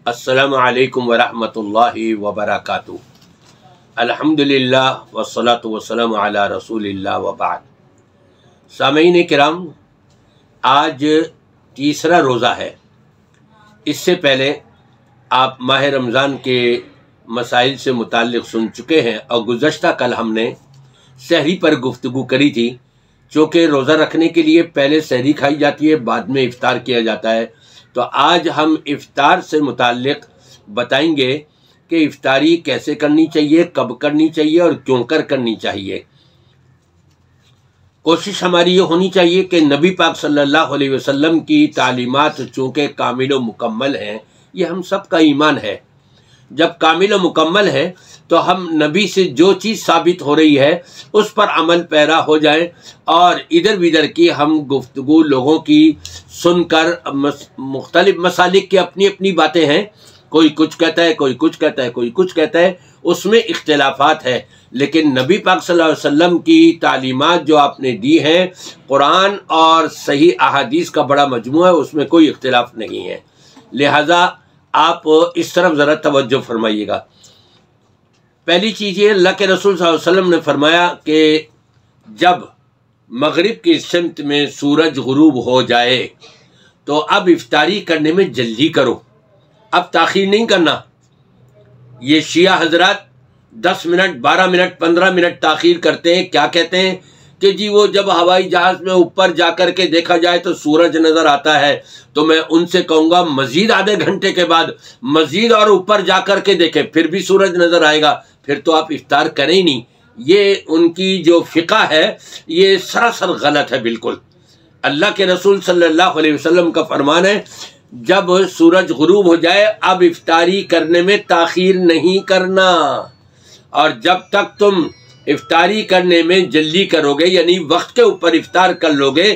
अस्सलामु अलैकुम वरहमतुल्लाहि वबरकातुहू। अल्हम्दुलिल्लाह वस्सलातु वस्सलामु अला रसूलिल्लाह व बाद। सामीन किराम, आज तीसरा रोज़ा है। इससे पहले आप माह रमज़ान के मसाइल से मुताल्लिक़ सुन चुके हैं और गुज़श्ता कल हमने सहरी पर गुफ्तगू करी थी। चूँकि रोज़ा रखने के लिए पहले सहरी खाई जाती है, बाद में इफ़्तार किया जाता है, तो आज हम इफ़्तार से मुताल्लिक़ बताएंगे कि इफ़्तारी कैसे करनी चाहिए, कब करनी चाहिए और क्यों करनी चाहिए। कोशिश हमारी ये होनी चाहिए कि नबी पाक सल्लल्लाहु अलैहि वसल्लम की तालीमात चूँकि कामिल व मुकम्मल हैं, ये हम सब का ईमान है। जब कामिल व मुकम्मल है तो हम नबी से जो चीज़ साबित हो रही है उस पर अमल पैरा हो जाए और इधर विधर की हम गुफ्तगू लोगों की सुनकर मुख्तलिफ मसालिक की अपनी अपनी बातें हैं, कोई कुछ कहता है, कोई कुछ कहता है, कोई कुछ कहता है, उसमें इख्तिलाफात है। लेकिन नबी पाक सल्लल्लाहु अलैहि वसल्लम की तालीमात जो आपने दी हैं, कुरान और सही अहादीस का बड़ा मजमू है, उसमें कोई इख्तिलाफ नहीं है। लिहाजा आप इस तरफ ज़रा तवज्जो फरमाइएगा। पहली चीज़ ये, अल्लाह के रसूल सल्लल्लाहु अलैहि वसल्लम ने फरमाया कि जब मगरिब की सिमत में सूरज गुरूब हो जाए तो अब इफ्तारी करने में जल्दी करो, अब ताख़ीर नहीं करना। ये शिया हजरात 10 मिनट, 12 मिनट, 15 मिनट ताख़ीर करते हैं। क्या कहते हैं कि जी वो जब हवाई जहाज़ में ऊपर जा कर के देखा जाए तो सूरज नज़र आता है, तो मैं उनसे कहूँगा मज़ीद आधे घंटे के बाद मज़ीद और ऊपर जा कर के देखें, फिर भी सूरज नज़र आएगा, फिर तो आप इफ्तार करें ही नहीं। ये उनकी जो फ़िक़ा है ये सरासर गलत है बिल्कुल। अल्लाह के रसूल सल्लल्लाहु अलैहि वसल्लम का फरमान है, जब सूरज गुरूब हो जाए अब इफ्तारी करने में ताख़ीर नहीं करना, और जब तक तुम इफ्तारी करने में जल्दी करोगे यानी वक्त के ऊपर इफ्तार कर लोगे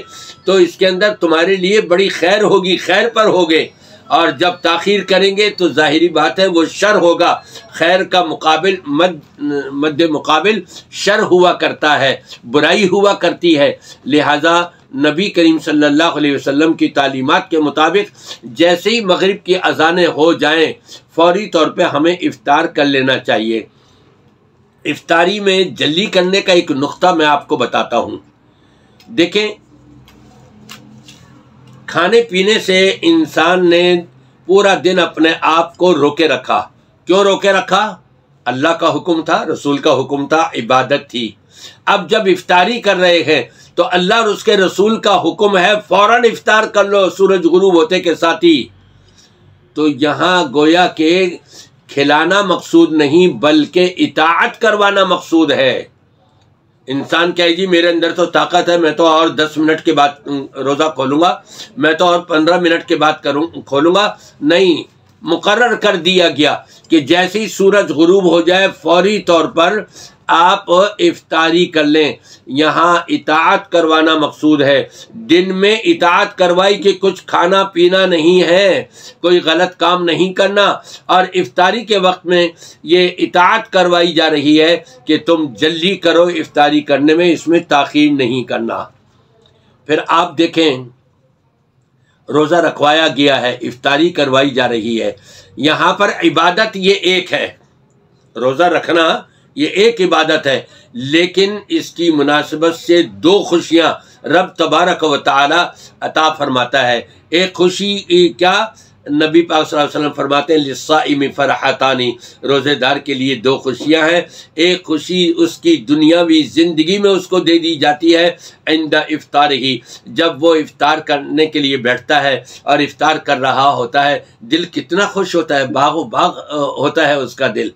तो इसके अंदर तुम्हारे लिए बड़ी खैर होगी, खैर पर होगे। और जब ताख़ीर करेंगे तो ज़ाहिरी बात है वो शर होगा। खैर का मुकाबिल मद्दे मुकाबिल शर हुआ करता है, बुराई हुआ करती है। लिहाजा नबी करीम सल्लल्लाहु अलैहि वसल्लम की तालीमात के मुताबिक जैसे ही मगरिब की अज़ानें हो जाएं फौरी तौर पे हमें इफ्तार कर लेना चाहिए। इफ्तारी में जल्दी करने का एक नुक्ता मैं आपको बताता हूँ। देखें, खाने पीने से इंसान ने पूरा दिन अपने आप को रोके रखा। क्यों रोके रखा? अल्लाह का हुक्म था, रसूल का हुक्म था, इबादत थी। अब जब इफ्तारी कर रहे हैं तो अल्लाह और उसके रसूल का हुक्म है फौरन इफ्तार कर लो सूरज गुरूब होते के साथ ही। तो यहाँ गोया के खिलाना मकसूद नहीं बल्कि इताअत करवाना मकसूद है। इंसान कहे जी मेरे अंदर तो ताकत है, मैं तो और 10 मिनट के बाद रोज़ा खोलूँगा, मैं तो और 15 मिनट के बाद खोलूँगा। नहीं, मुकर्रर कर दिया गया कि जैसे ही सूरज गुरूब हो जाए फौरी तौर पर आप इफ्तारी कर लें। यहाँ इताअत करवाना मकसूद है। दिन में इताअत करवाई कि कुछ खाना पीना नहीं है, कोई गलत काम नहीं करना, और इफ्तारी के वक्त में ये इताअत करवाई जा रही है कि तुम जल्दी करो इफ्तारी करने में, इसमें ताख़ीर नहीं करना। फिर आप देखें, रोज़ा रखवाया गया है, इफ्तारी करवाई जा रही है। यहाँ पर इबादत ये एक है, रोज़ा रखना ये एक इबादत है, लेकिन इसकी मुनासिबत से 2 खुशियाँ रब तबारक व तआला अता फरमाता है। एक खुशी क्या, नबी पाक सल्लल्लाहु अलैहि वसल्लम फरमाते हैं लिस्साइमी फरहतानी, रोज़ेदार के लिए 2 खुशियाँ हैं। एक खुशी उसकी दुनियावी ज़िंदगी में उसको दे दी जाती है इंदा इफ्तार ही, जब वो इफ्तार करने के लिए बैठता है और इफ्तार कर रहा होता है, दिल कितना खुश होता है, बागो बाग होता है उसका दिल।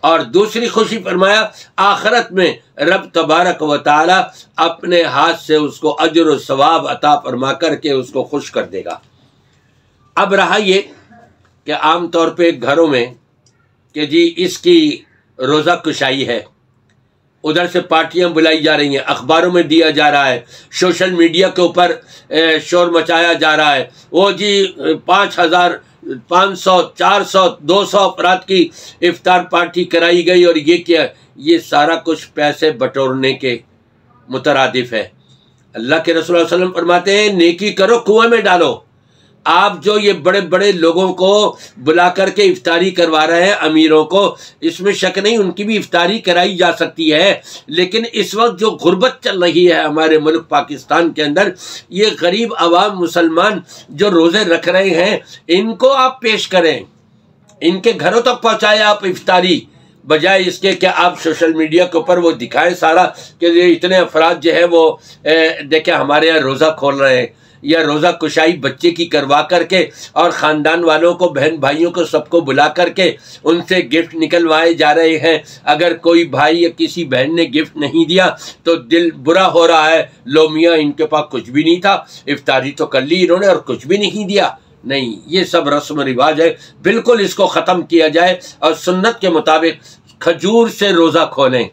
और दूसरी खुशी फरमाया आखिरत में रब तबारक व तआला अपने हाथ से उसको अजर व सवाब अता फरमा करके उसको खुश कर देगा। अब रहा ये कि आम तौर पे घरों में कि जी इसकी रोज़ा कुशाई है, उधर से पार्टियां बुलाई जा रही हैं, अखबारों में दिया जा रहा है, सोशल मीडिया के ऊपर शोर मचाया जा रहा है, वो जी 5000, 500, 400, 200 अफराद की इफ्तार पार्टी कराई गई और ये क्या, ये सारा कुछ पैसे बटोरने के मुतरादिफ है। अल्लाह के रसूल सल्लल्लाहु अलैहि वसल्लम फरमाते हैं नेकी करो कुएं में डालो, آپ جو یہ بڑے بڑے لوگوں کو بلا کر کے افطاری کروا رہے ہیں امیروں کو، اس میں شک نہیں ان کی بھی افطاری کرائی جا سکتی ہے، لیکن اس وقت جو غربت چل رہی ہے ہمارے ملک پاکستان کے اندر، یہ غریب عوام مسلمان جو روزے رکھ رہے ہیں ان کو آپ پیش کریں، ان کے گھروں تک پہنچائیں آپ افطاری، بجائے اس کے کہ آپ سوشل میڈیا کے اوپر وہ دکھائیں سارا کہ یہ اتنے افراد جو ہے وہ دیکھیں ہمارے یہاں روزہ کھول رہے ہیں، یا روزہ کشائی بچے کی کروا کر کے اور خاندان والوں کو، بہن بھائیوں کو، سب کو بلا کر کے ان سے گفٹ نکلوائے جا رہے ہیں۔ اگر کوئی بھائی یا کسی بہن نے گفٹ نہیں دیا تو دل برا ہو رہا ہے، لو میاں ان کے پاس کچھ بھی نہیں تھا، افطاری تو کر لی انہوں نے اور کچھ بھی نہیں دیا۔ نہیں، یہ سب رسم و رواج ہے، بالکل اس کو ختم کیا جائے، اور سنت کے مطابق کھجور سے روزہ کھولیں۔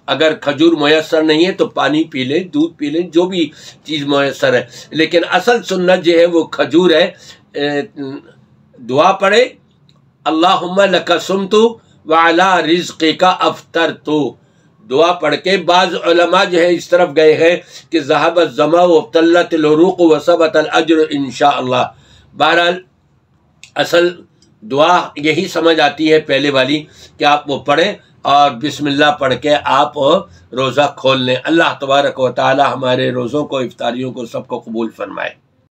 اگر کھجور میسر نہیں ہے تو پانی پی لیں، دودھ پی لیں، جو بھی چیز میسر ہے، لیکن اصل سنت جو ہے وہ کھجور ہے۔ دعا پڑھے، اللہم لک صمت وعلی رزقک افطرت، دعا پڑھ کے بعض علماء جو ہے اس طرف گئے ہیں کہ ذہب الظمأ وابتلت العروق وثبت الاجر انشاءاللہ۔ بہرحال اصل دعا یہی سمجھ آتی ہے پہلے والی کہ آپ وہ پڑھیں اور بسم اللہ پڑھ کے آپ روزہ کھول لیں۔ اللہ تبارک و تعالی ہمارے روزوں کو، افطاریوں کو، سب کو قبول فرمائے۔